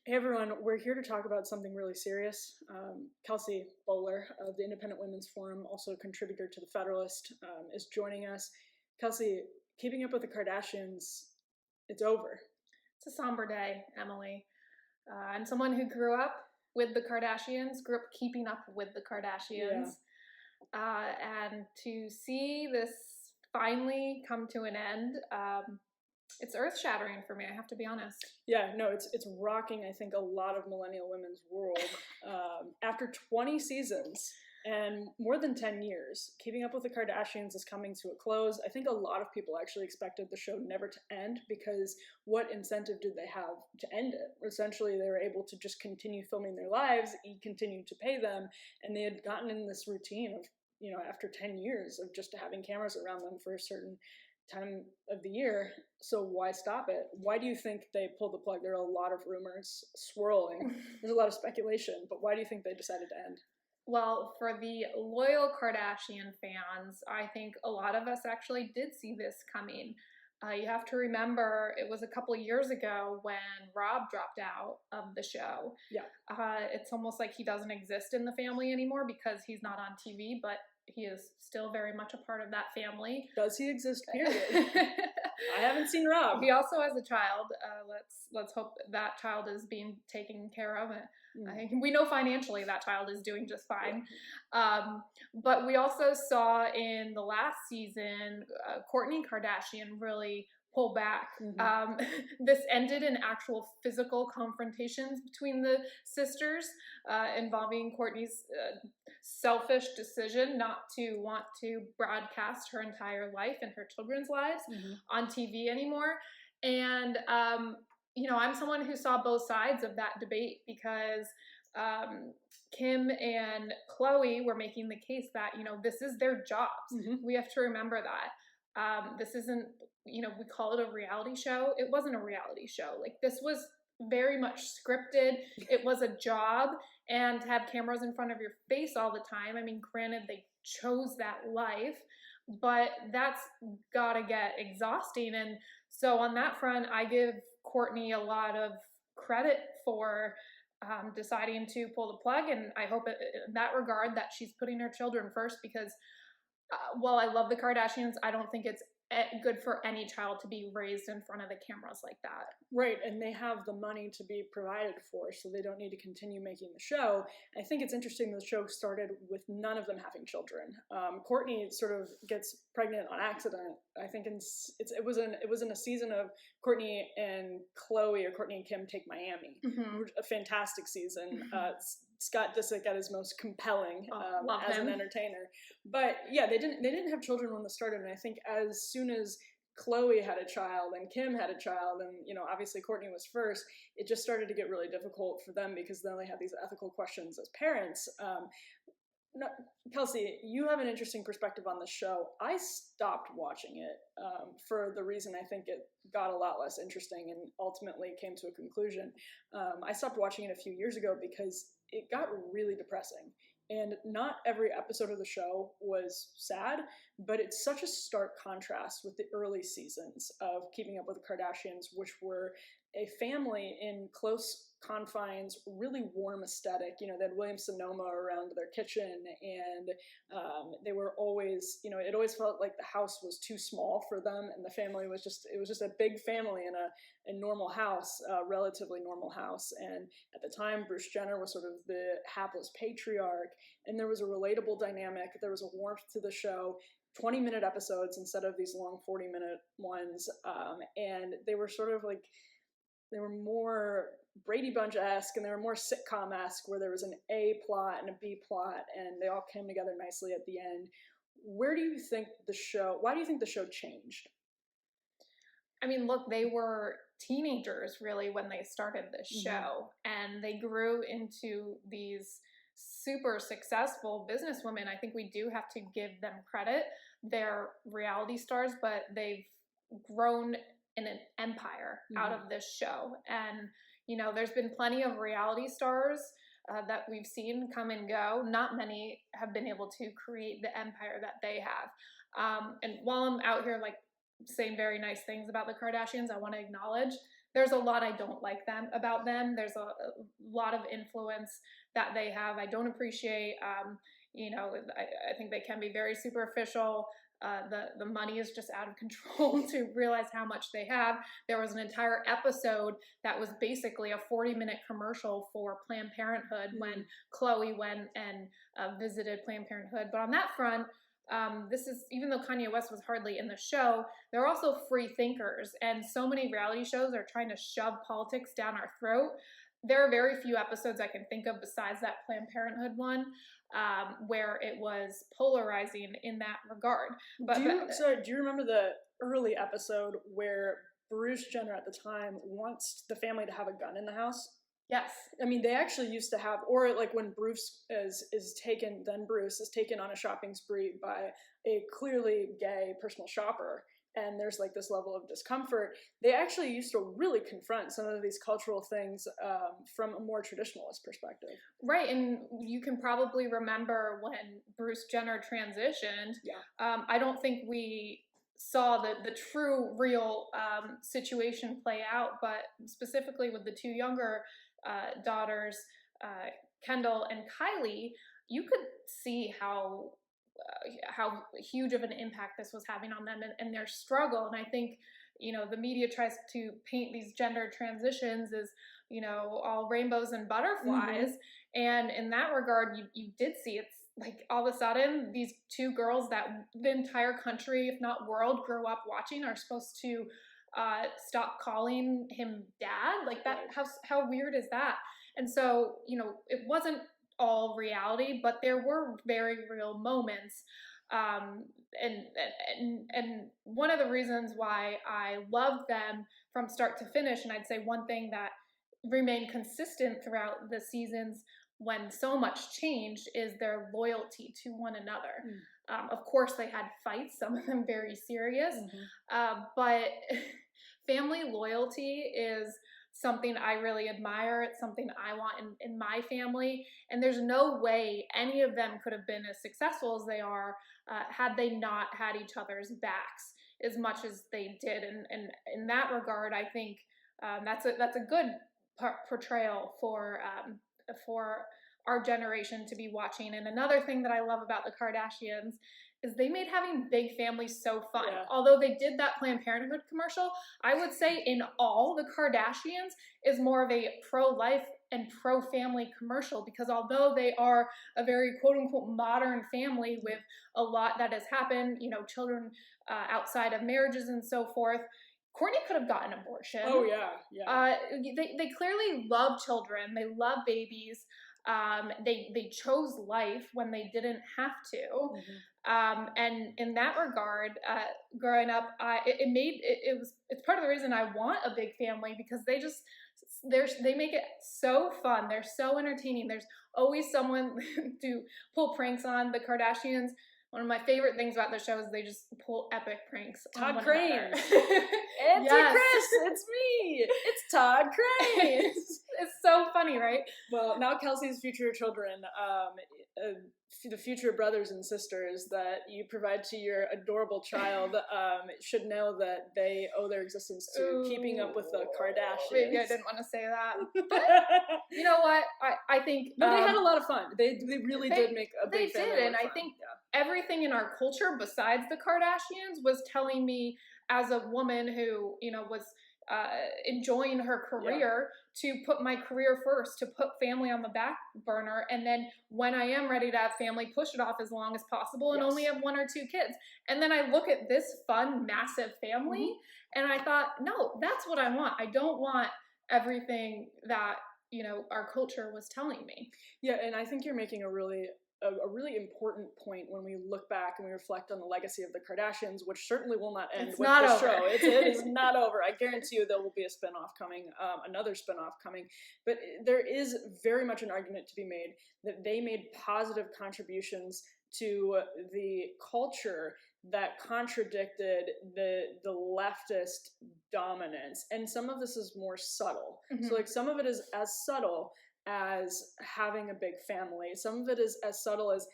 Hey everyone, we're here to talk about something really serious. Kelsey Bolar of the Independent Women's Forum, also a contributor to the Federalist, is joining us. Kelsey, keeping up with the Kardashians, it's over. It's a somber day, Emily. I'm someone who grew up with the Kardashians, grew up keeping up with the Kardashians. Yeah. And to see this finally come to an end, it's earth-shattering for me, I have to be honest. Yeah, no, it's rocking, I think, a lot of millennial women's world. After 20 seasons and more than 10 years, Keeping Up with the Kardashians is coming to a close. I think a lot of people actually expected the show never to end, because what incentive did they have to end it? Essentially, they were able to just continue filming their lives, he continued to pay them, and they had gotten in this routine of, after 10 years of just having cameras around them for a certain time of the year. So why stop it? Why do you think they pulled the plug? There are a lot of rumors swirling. There's a lot of speculation, but why do you think they decided to end? Well, for the loyal Kardashian fans, I think a lot of us actually did see this coming. You have to remember, it was a couple of years ago when Rob dropped out of the show. Yeah. It's almost like he doesn't exist in the family anymore because he's not on TV, but he is still very much a part of that family. Does he exist, period? I haven't seen Rob. He also has a child. Let's hope that child is being taken care of. We know financially that child is doing just fine. But we also saw in the last season, Kourtney Kardashian really pull back. This ended in actual physical confrontations between the sisters, involving Kourtney's selfish decision not to want to broadcast her entire life and her children's lives on TV anymore. And, I'm someone who saw both sides of that debate, because Kim and Khloe were making the case that, this is their jobs. We have to remember that. This isn't, we call it a reality show. It wasn't a reality show. Like, this was very much scripted. It was a job, and to have cameras in front of your face all the time. I mean, granted, they chose that life, but that's gotta get exhausting. And so on that front, I give Kourtney a lot of credit for deciding to pull the plug, and I hope in that regard that she's putting her children first, because while I love the Kardashians, I don't think it's good for any child to be raised in front of the cameras like that. Right, and they have the money to be provided for, so they don't need to continue making the show. I think it's interesting the show started with none of them having children. Kourtney sort of gets pregnant on accident. I think it was in a season of Kourtney and Khloe, or Kourtney and Kim Take Miami. A fantastic season. Scott Disick at his most compelling as an entertainer. But yeah, they didn't have children when this started, and I think as soon as Khloe had a child and Kim had a child, and obviously Kourtney was first, it just started to get really difficult for them, because then they had these ethical questions as parents. Kelsey, you have an interesting perspective on this show. I stopped watching it for the reason I think it got a lot less interesting and ultimately came to a conclusion. I stopped watching it a few years ago because it got really depressing. And not every episode of the show was sad, but it's such a stark contrast with the early seasons of Keeping Up with the Kardashians, which were a family in close confines, really warm aesthetic. They had Williams-Sonoma around their kitchen, and they were always, it always felt like the house was too small for them, and the family was just a big family in a normal house, relatively normal house. And at the time, Bruce Jenner was sort of the hapless patriarch, and there was a relatable dynamic. There was a warmth to the show. 20-minute episodes instead of these long 40-minute ones, and they were sort of like, they were more Brady Bunch-esque, and they were more sitcom-esque, where there was an A plot and a B plot, and they all came together nicely at the end. Why do you think the show changed? I mean, look, they were teenagers really when they started this show, and they grew into these super successful businesswomen. I think we do have to give them credit. They're reality stars, but they've grown in an empire out of this show. And, there's been plenty of reality stars that we've seen come and go. Not many have been able to create the empire that they have. And while I'm out here, saying very nice things about the Kardashians, I want to acknowledge there's a lot I don't like about them. There's a lot of influence that they have I don't appreciate. I think they can be very superficial. The money is just out of control to realize how much they have. There was an entire episode that was basically a 40-minute commercial for Planned Parenthood when Chloe went and visited Planned Parenthood. But on that front, this is, even though Kanye West was hardly in the show, they're also free thinkers, and so many reality shows are trying to shove politics down our throat. There are very few episodes I can think of besides that Planned Parenthood one where it was polarizing in that regard. But do you remember the early episode where Bruce Jenner at the time wants the family to have a gun in the house? Yes. I mean, they actually used to have, or like when Bruce is taken on a shopping spree by a clearly gay personal shopper, and there's like this level of discomfort, they actually used to really confront some of these cultural things from a more traditionalist perspective. Right, and you can probably remember when Bruce Jenner transitioned. Yeah. I don't think we saw the true, real situation play out, but specifically with the two younger daughters, Kendall and Kylie, you could see how huge of an impact this was having on them and their struggle. And I think, the media tries to paint these gender transitions as, all rainbows and butterflies. And in that regard, you did see it's like all of a sudden these two girls that the entire country, if not world, grew up watching are supposed to stop calling him dad. Like that, how weird is that? And so, it wasn't all reality, but there were very real moments. And one of the reasons why I loved them from start to finish, and I'd say one thing that remained consistent throughout the seasons when so much changed, is their loyalty to one another. Of course, they had fights, some of them very serious, but family loyalty is something I really admire. It's something I want in my family. And there's no way any of them could have been as successful as they are had they not had each other's backs as much as they did. And in that regard, I think that's a good portrayal for our generation to be watching. And another thing that I love about the Kardashians is they made having big families so fun. Yeah. Although they did that Planned Parenthood commercial, I would say in all, the Kardashians is more of a pro-life and pro-family commercial, because although they are a very quote-unquote modern family with a lot that has happened, children outside of marriages and so forth, Kourtney could have gotten an abortion. Oh, yeah. They clearly love children. They love babies. They chose life when they didn't have to. And in that regard, growing up, it's part of the reason I want a big family, because they make it so fun. They're so entertaining. There's always someone to pull pranks on. The Kardashians, one of my favorite things about the show is they just pull epic pranks on one Crane. another. Yes. Chris, it's me. It's Todd Crane. It's so funny, right? Well, now Kelsey's future children, the future brothers and sisters that you provide to your adorable child, should know that they owe their existence to keeping up with the Kardashians. Maybe I didn't want to say that. But you know what? I think... No, they had a lot of fun. They really did make a big family. They did, and I think everything in our culture besides the Kardashians was telling me, as a woman who, was enjoying her career, to put my career first, to put family on the back burner, and then when I am ready to have family, push it off as long as possible and only have 1 or 2 kids. And then I look at this fun, massive family, and I thought, no, that's what I want. I don't want everything that, our culture was telling me. Yeah, and I think you're making a really important point when we look back and we reflect on the legacy of the Kardashians, which certainly will not end with the show. It is not over. I guarantee you there will be a spinoff coming, another spinoff coming. But there is very much an argument to be made that they made positive contributions to the culture that contradicted the leftist dominance. And some of this is more subtle. So like some of it is as subtle as having a big family. Some of it is as subtle as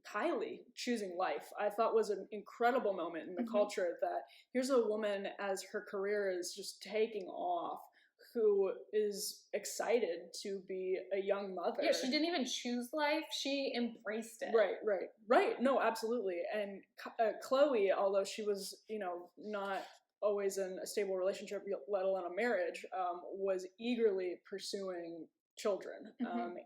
Kylie choosing life, I thought was an incredible moment in the culture, that here's a woman as her career is just taking off, who is excited to be a young mother. Yeah, she didn't even choose life. She embraced it. Right. No, absolutely. And Chloe, although she was, not always in a stable relationship, let alone a marriage, was eagerly pursuing children.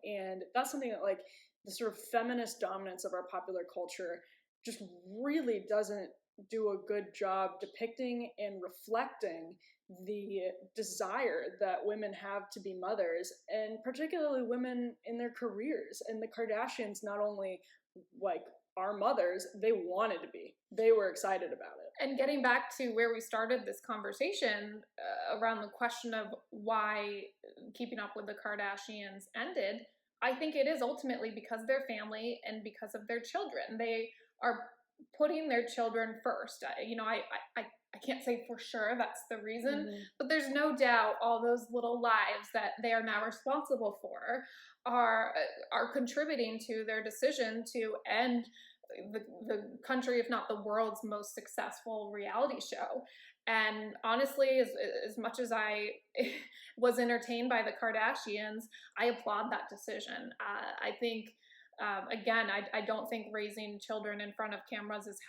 And that's something that, like, the sort of feminist dominance of our popular culture just really doesn't do a good job depicting and reflecting the desire that women have to be mothers, and particularly women in their careers. And the Kardashians not only, like, are mothers, they wanted to be. They were excited about it. And getting back to where we started this conversation around the question of why Keeping Up with the Kardashians ended, I think it is ultimately because their family and because of their children. They are putting their children first. I can't say for sure that's the reason, but there's no doubt all those little lives that they are now responsible for are contributing to their decision to end the country, if not the world's most successful reality show. And honestly, as much as I was entertained by the Kardashians, I applaud that decision. I think, again, I don't think raising children in front of cameras is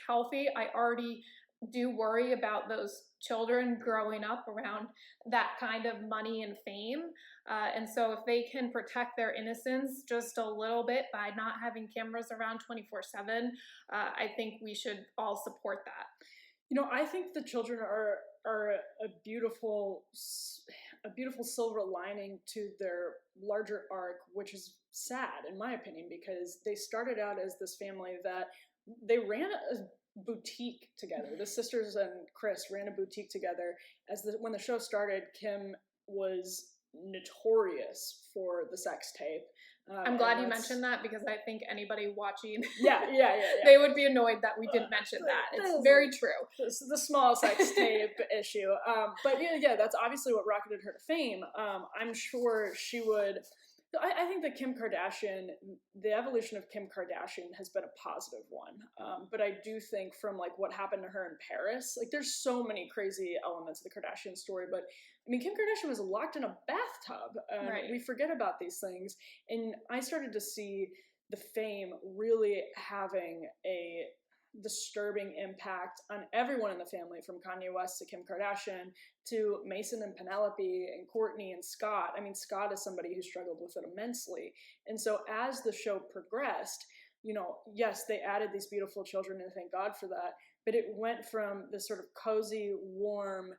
healthy. I already do worry about those children growing up around that kind of money and fame. And so if they can protect their innocence just a little bit by not having cameras around 24/7, I think we should all support that. I think the children are a beautiful silver lining to their larger arc, which is sad in my opinion, because they started out as this family that they ran a boutique together. The sisters and Chris ran a boutique together. When the show started, Kim was notorious for the sex tape. I'm glad you mentioned that, because I think anybody watching, yeah. they would be annoyed that we didn't mention that. It's very true. The small sex tape issue. But yeah, that's obviously what rocketed her to fame. I'm sure she would. I think that the evolution of Kim Kardashian has been a positive one. But I do think from, like, what happened to her in Paris, like, there's so many crazy elements of the Kardashian story, but I mean, Kim Kardashian was locked in a bathtub. Right. We forget about these things. And I started to see the fame really having a disturbing impact on everyone in the family, from Kanye West to Kim Kardashian to Mason and Penelope and Courtney and Scott. I mean, Scott is somebody who struggled with it immensely. And so as the show progressed, yes, they added these beautiful children, and thank God for that. But it went from this sort of cozy, warm,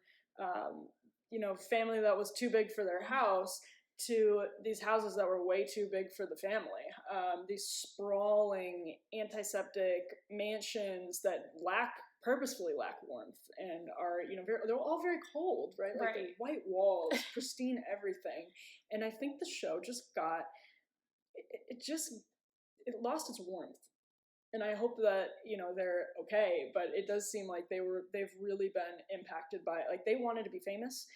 family that was too big for their house to these houses that were way too big for the family. These sprawling, antiseptic mansions that purposefully lack warmth and are, they're all very cold, right? Like, Right. white walls, pristine everything. And I think the show just it lost its warmth. And I hope that, they're okay, but it does seem like they've really been impacted by it. Like, they wanted to be famous.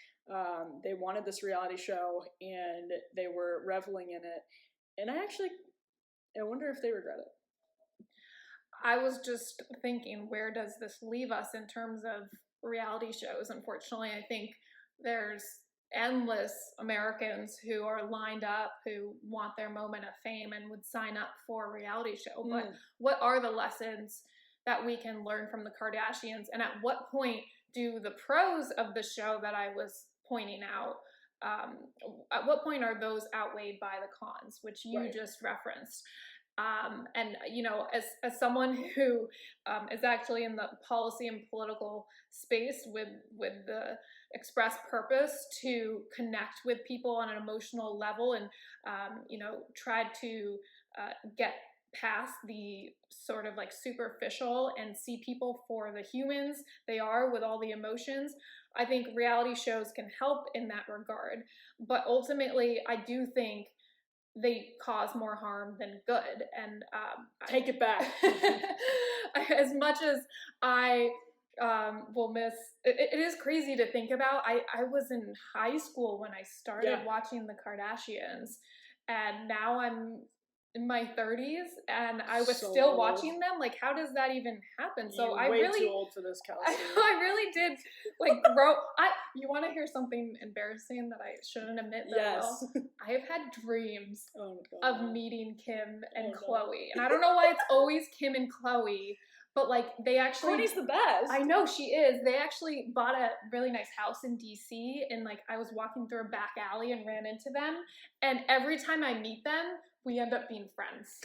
They wanted this reality show, and they were reveling in it. And I wonder if they regret it. I was just thinking, where does this leave us in terms of reality shows? Unfortunately, I think there's endless Americans who are lined up, who want their moment of fame and would sign up for a reality show. But what are the lessons that we can learn from the Kardashians? And at what point do the pros of the show that I was pointing out, at what point are those outweighed by the cons, which you just referenced? And as someone who is actually in the policy and political space with the express purpose to connect with people on an emotional level, and try to get past the sort of like superficial and see people for the humans they are with all the emotions, I think reality shows can help in that regard. But ultimately, I do think they cause more harm than good. And take it back. As much as I will miss, it is crazy to think about. I was in high school when I started watching the Kardashians, and now I'm in my 30s and I was So still old. watching them. Like, how does that even happen? So You're I way really too old for this, Kelsey. I really did like grow. You want to hear something embarrassing that I shouldn't admit that I Yes. will? I have had dreams Oh, of meeting Kim and Oh, no. Chloe, and I don't know why it's always Kim and Chloe, but like they actually. Courtney's the best. I know she is. They actually bought a really nice house in DC, and like I was walking through a back alley and ran into them, and every time I meet them, we end up being friends.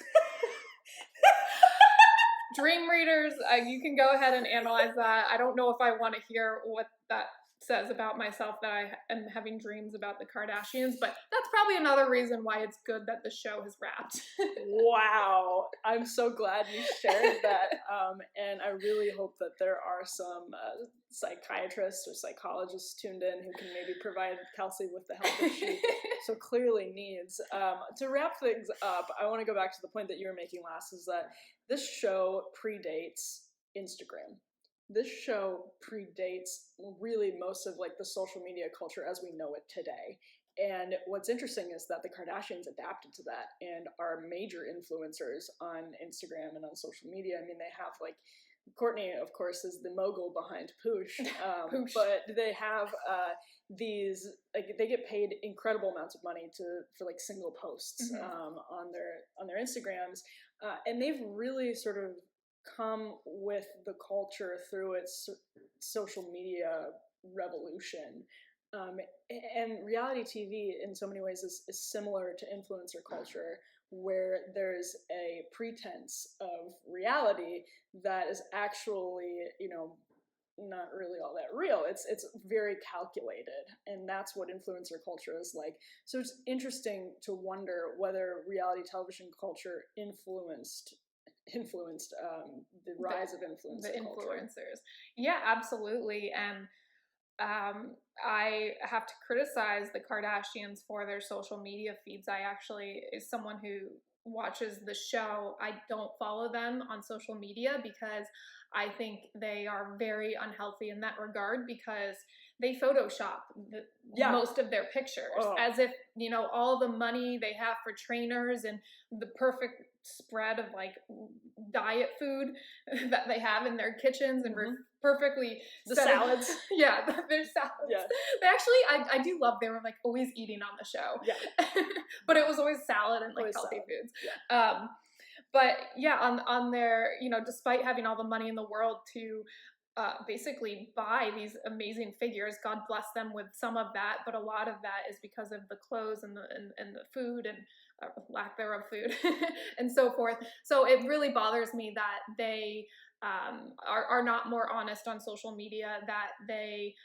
Dream readers, you can go ahead and analyze that. I don't know if I want to hear what that says about myself, that I am having dreams about the Kardashians, but that's probably another reason why it's good that the show has wrapped. Wow. I'm so glad you shared that. And I really hope that there are some psychiatrists or psychologists tuned in who can maybe provide Kelsey with the help that she so clearly needs. To wrap things up, I want to go back to the point that you were making last, is that this show predates Instagram. This show predates really most of like the social media culture as we know it today. And what's interesting is that the Kardashians adapted to that and are major influencers on Instagram and on social media. I mean, they have like, Courtney, of course, is the mogul behind Poosh, Poosh. but they have these, like, they get paid incredible amounts of money for like single posts on their Instagrams, and they've really sort of come with the culture through its social media revolution. And reality TV in so many ways is similar to influencer culture, where there's a pretense of reality that is actually, not really all that real. It's very calculated, and that's what influencer culture is like. So it's interesting to wonder whether reality television culture influenced the rise of influencer the culture. influencers. Yeah, absolutely. And I have to criticize the Kardashians for their social media feeds. I actually, is someone who watches the show, I don't follow them on social media because I think they are very unhealthy in that regard, because they Photoshop most of their pictures as if, all the money they have for trainers and the perfect spread of like diet food that they have in their kitchens and perfectly the salads. Yeah, their salads. Yeah. They actually, I do love, they were like always eating on the show. Yeah. But it was always salad and like always healthy foods. Yeah. But yeah, on their, despite having all the money in the world to basically buy these amazing figures, God bless them with some of that, but a lot of that is because of the clothes and the food and lack thereof food and so forth. So it really bothers me that they are not more honest on social media, that they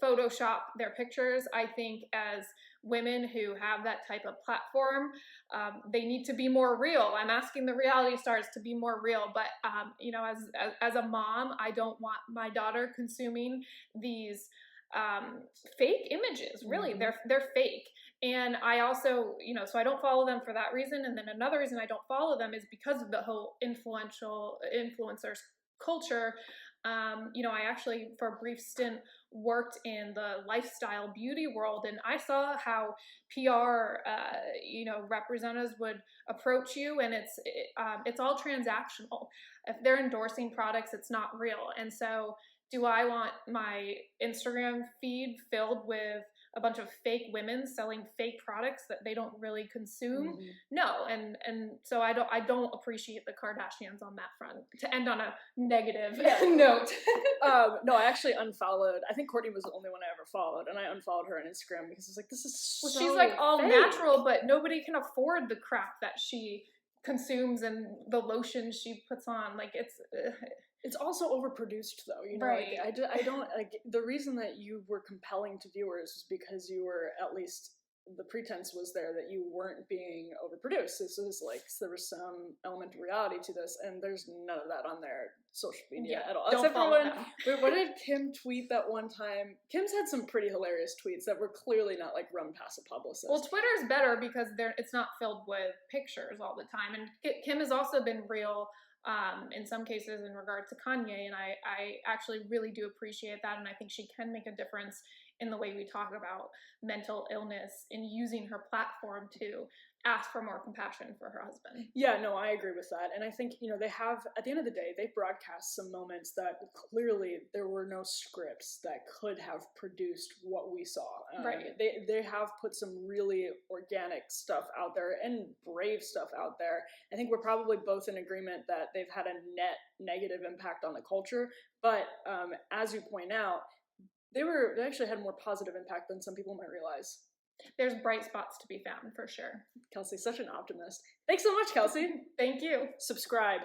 Photoshop their pictures. I think as women who have that type of platform, they need to be more real. I'm asking the reality stars to be more real, but as a mom, I don't want my daughter consuming these fake images. Really, they're fake. And I also, so I don't follow them for that reason. And then another reason I don't follow them is because of the whole influencers culture. I actually, for a brief stint, worked in the lifestyle beauty world, and I saw how PR, representatives would approach you, and it's all transactional. If they're endorsing products, it's not real. And so, do I want my Instagram feed filled with a bunch of fake women selling fake products that they don't really consume? No. And so I don't appreciate the Kardashians on that front, to end on a negative note. No, I actually unfollowed. I think Courtney was the only one I ever followed, and I unfollowed her on Instagram because it's like, this is so she's like all fake. natural, but nobody can afford the crap that she consumes and the lotion she puts on. Like it's also overproduced, though. Right. Like, I don't like the reason that you were compelling to viewers is because you were, at least the pretense was there that you weren't being overproduced. This was like, there was some element of reality to this, and there's none of that on their social media at all. Except for when, what did Kim tweet that one time? Kim's had some pretty hilarious tweets that were clearly not like run past a publicist. Well, Twitter's better because it's not filled with pictures all the time, and Kim has also been real. In some cases in regard to Kanye, and I actually really do appreciate that, and I think she can make a difference in the way we talk about mental illness in using her platform to ask for more compassion for her husband. Yeah, no, I agree with that. And I think, they have, at the end of the day, they broadcast some moments that clearly there were no scripts that could have produced what we saw. Right. They have put some really organic stuff out there and brave stuff out there. I think we're probably both in agreement that they've had a net negative impact on the culture. But as you point out, they actually had more positive impact than some people might realize. There's bright spots to be found for sure. Kelsey's such an optimist. Thanks so much, Kelsey. Thank you. Subscribe.